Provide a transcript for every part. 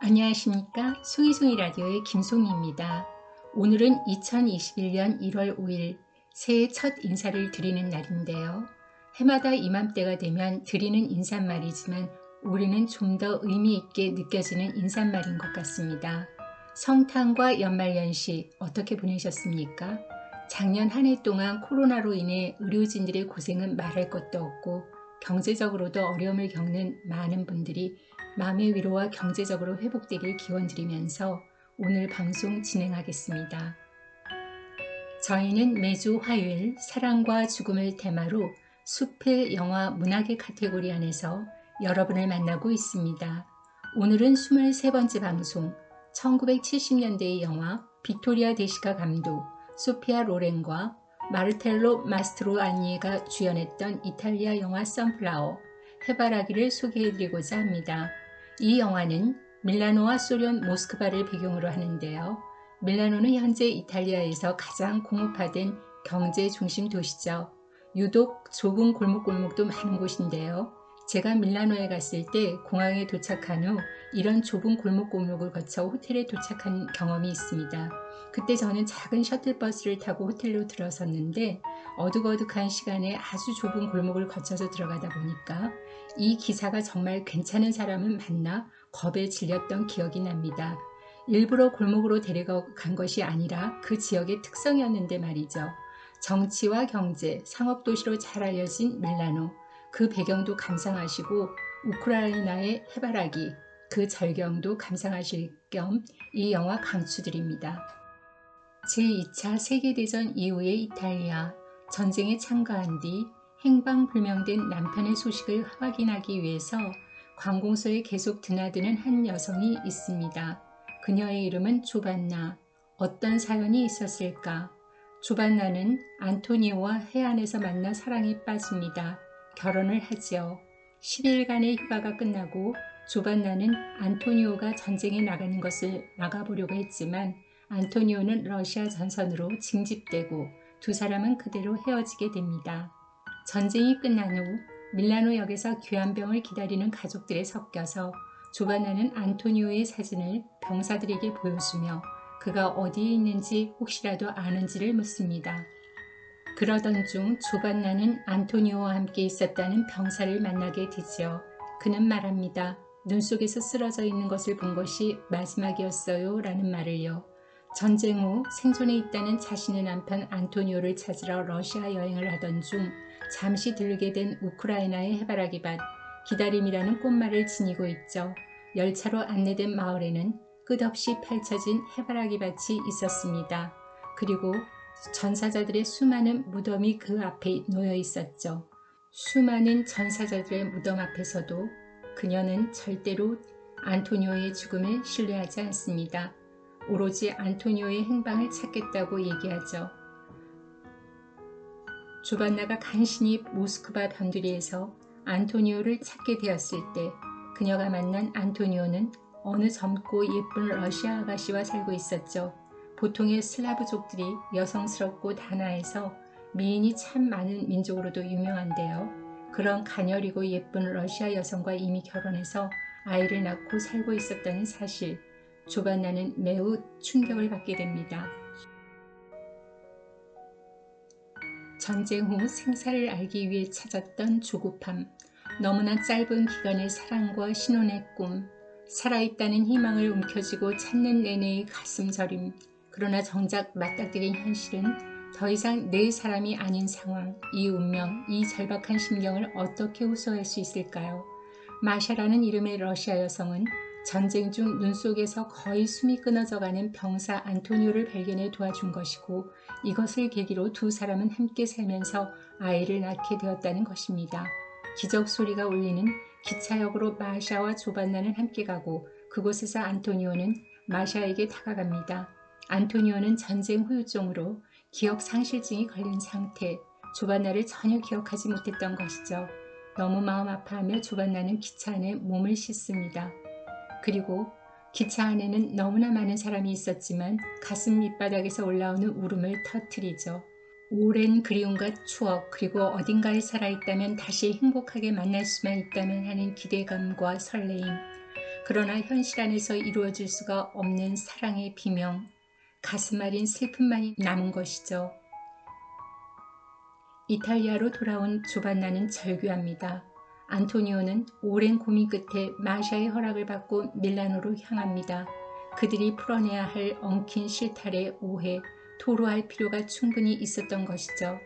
안녕하십니까? 송이송이 라디오의 김송이입니다. 오늘은 2021년 1월 5일 새해 첫 인사를 드리는 날인데요. 해마다 이맘때가 되면 드리는 인사말이지만 올해는 좀 더 의미 있게 느껴지는 인사말인 것 같습니다. 성탄과 연말연시 어떻게 보내셨습니까? 작년 한 해 동안 코로나로 인해 의료진들의 고생은 말할 것도 없고 경제적으로도 어려움을 겪는 많은 분들이 마음의 위로와 경제적으로 회복되길 기원드리면서 오늘 방송 진행하겠습니다. 저희는 매주 화요일 사랑과 죽음을 테마로 수필 영화 문학의 카테고리 안에서 여러분을 만나고 있습니다. 오늘은 23번째 방송, 1970년대의 영화 빅토리아 데시카 감독, 소피아 로렌과 마르텔로 마스트로아니에가 주연했던 이탈리아 영화 선플라워, 해바라기를 소개해드리고자 합니다. 이 영화는 밀라노와 소련 모스크바를 배경으로 하는데요. 밀라노는 현재 이탈리아에서 가장 공업화된 경제 중심 도시죠. 유독 좁은 골목골목도 많은 곳인데요. 제가 밀라노에 갔을 때 공항에 도착한 후 이런 좁은 골목골목을 거쳐 호텔에 도착한 경험이 있습니다. 그때 저는 작은 셔틀버스를 타고 호텔로 들어섰는데 어둑어둑한 시간에 아주 좁은 골목을 거쳐서 들어가다 보니까 이 기사가 정말 괜찮은 사람은 맞나 겁에 질렸던 기억이 납니다. 일부러 골목으로 데려간 것이 아니라 그 지역의 특성이었는데 말이죠. 정치와 경제, 상업도시로 잘 알려진 밀라노, 그 배경도 감상하시고 우크라이나의 해바라기, 그 절경도 감상하실 겸 이 영화 강추드립니다. 제2차 세계대전 이후의 이탈리아, 전쟁에 참가한 뒤 행방불명된 남편의 소식을 확인하기 위해서 관공서에 계속 드나드는 한 여성이 있습니다. 그녀의 이름은 조반나. 어떤 사연이 있었을까? 조반나는 안토니오와 해안에서 만나 사랑에 빠집니다. 결혼을 하지요. 10일간의 휴가가 끝나고 조반나는 안토니오가 전쟁에 나가는 것을 막아보려고 했지만 안토니오는 러시아 전선으로 징집되고 두 사람은 그대로 헤어지게 됩니다. 전쟁이 끝난 후 밀라노역에서 귀환병을 기다리는 가족들에 섞여서 조반나는 안토니오의 사진을 병사들에게 보여주며 그가 어디에 있는지 혹시라도 아는지를 묻습니다. 그러던 중 조반나는 안토니오와 함께 있었다는 병사를 만나게 되지요. 그는 말합니다. 눈 속에서 쓰러져 있는 것을 본 것이 마지막이었어요 라는 말을요. 전쟁 후 생존해 있다는 자신의 남편 안토니오를 찾으러 러시아 여행을 하던 중 잠시 들르게 된 우크라이나의 해바라기밭, 기다림이라는 꽃말을 지니고 있죠. 열차로 안내된 마을에는 끝없이 펼쳐진 해바라기밭이 있었습니다. 그리고 전사자들의 수많은 무덤이 그 앞에 놓여 있었죠. 수많은 전사자들의 무덤 앞에서도 그녀는 절대로 안토니오의 죽음을 신뢰하지 않습니다. 오로지 안토니오의 행방을 찾겠다고 얘기하죠. 조반나가 간신히 모스크바 변두리에서 안토니오를 찾게 되었을 때 그녀가 만난 안토니오는 어느 젊고 예쁜 러시아 아가씨와 살고 있었죠. 보통의 슬라브족들이 여성스럽고 단아해서 미인이 참 많은 민족으로도 유명한데요. 그런 가녀리고 예쁜 러시아 여성과 이미 결혼해서 아이를 낳고 살고 있었다는 사실, 조반나는 매우 충격을 받게 됩니다. 전쟁 후 생사를 알기 위해 찾았던 조급함, 너무나 짧은 기간의 사랑과 신혼의 꿈, 살아있다는 희망을 움켜쥐고 찾는 내내의 가슴 저림, 그러나 정작 맞닥뜨린 현실은 더 이상 내 사람이 아닌 상황, 이 운명, 이 절박한 심경을 어떻게 호소할 수 있을까요? 마샤라는 이름의 러시아 여성은 전쟁 중 눈 속에서 거의 숨이 끊어져가는 병사 안토니오를 발견해 도와준 것이고 이것을 계기로 두 사람은 함께 살면서 아이를 낳게 되었다는 것입니다. 기적 소리가 울리는 기차역으로 마샤와 조반나는 함께 가고 그곳에서 안토니오는 마샤에게 다가갑니다. 안토니오는 전쟁 후유증으로 기억 상실증이 걸린 상태, 조반나를 전혀 기억하지 못했던 것이죠. 너무 마음 아파하며 조반나는 기차 안에 몸을 씻습니다. 그리고 기차 안에는 너무나 많은 사람이 있었지만 가슴 밑바닥에서 올라오는 울음을 터뜨리죠. 오랜 그리움과 추억, 그리고 어딘가에 살아있다면 다시 행복하게 만날 수만 있다면 하는 기대감과 설레임, 그러나 현실 안에서 이루어질 수가 없는 사랑의 비명, 가슴 아린 슬픔만이 남은 것이죠. 이탈리아로 돌아온 조반나는 절규합니다. 안토니오는 오랜 고민 끝에 마샤의 허락을 받고 밀라노로 향합니다. 그들이 풀어내야 할 엉킨 실타래 오해, 토로할 필요가 충분히 있었던 것이죠.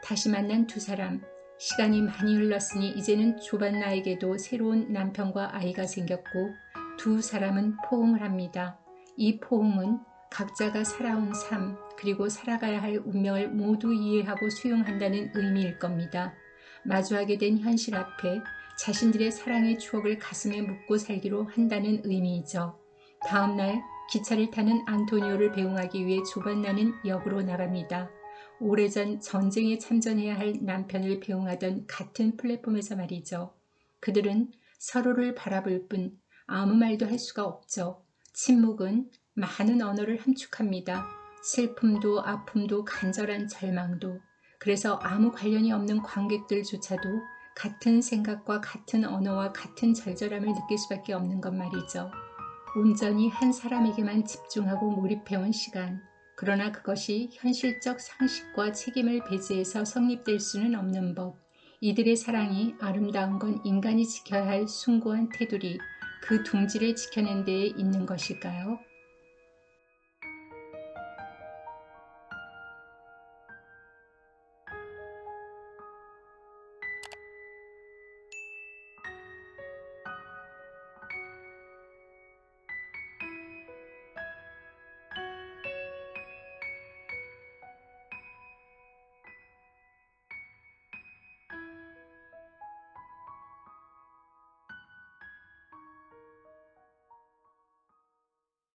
다시 만난 두 사람, 시간이 많이 흘렀으니 이제는 조반나에게도 새로운 남편과 아이가 생겼고 두 사람은 포옹을 합니다. 이 포옹은 각자가 살아온 삶, 그리고 살아가야 할 운명을 모두 이해하고 수용한다는 의미일 겁니다. 마주하게 된 현실 앞에 자신들의 사랑의 추억을 가슴에 묻고 살기로 한다는 의미이죠. 다음날 기차를 타는 안토니오를 배웅하기 위해 조반나는 역으로 나갑니다. 오래전 전쟁에 참전해야 할 남편을 배웅하던 같은 플랫폼에서 말이죠. 그들은 서로를 바라볼 뿐 아무 말도 할 수가 없죠. 침묵은 많은 언어를 함축합니다. 슬픔도 아픔도 간절한 절망도. 그래서 아무 관련이 없는 관객들조차도 같은 생각과 같은 언어와 같은 절절함을 느낄 수밖에 없는 것 말이죠. 온전히 한 사람에게만 집중하고 몰입해온 시간. 그러나 그것이 현실적 상식과 책임을 배제해서 성립될 수는 없는 법. 이들의 사랑이 아름다운 건 인간이 지켜야 할 숭고한 테두리, 그 둥지를 지켜낸 데에 있는 것일까요?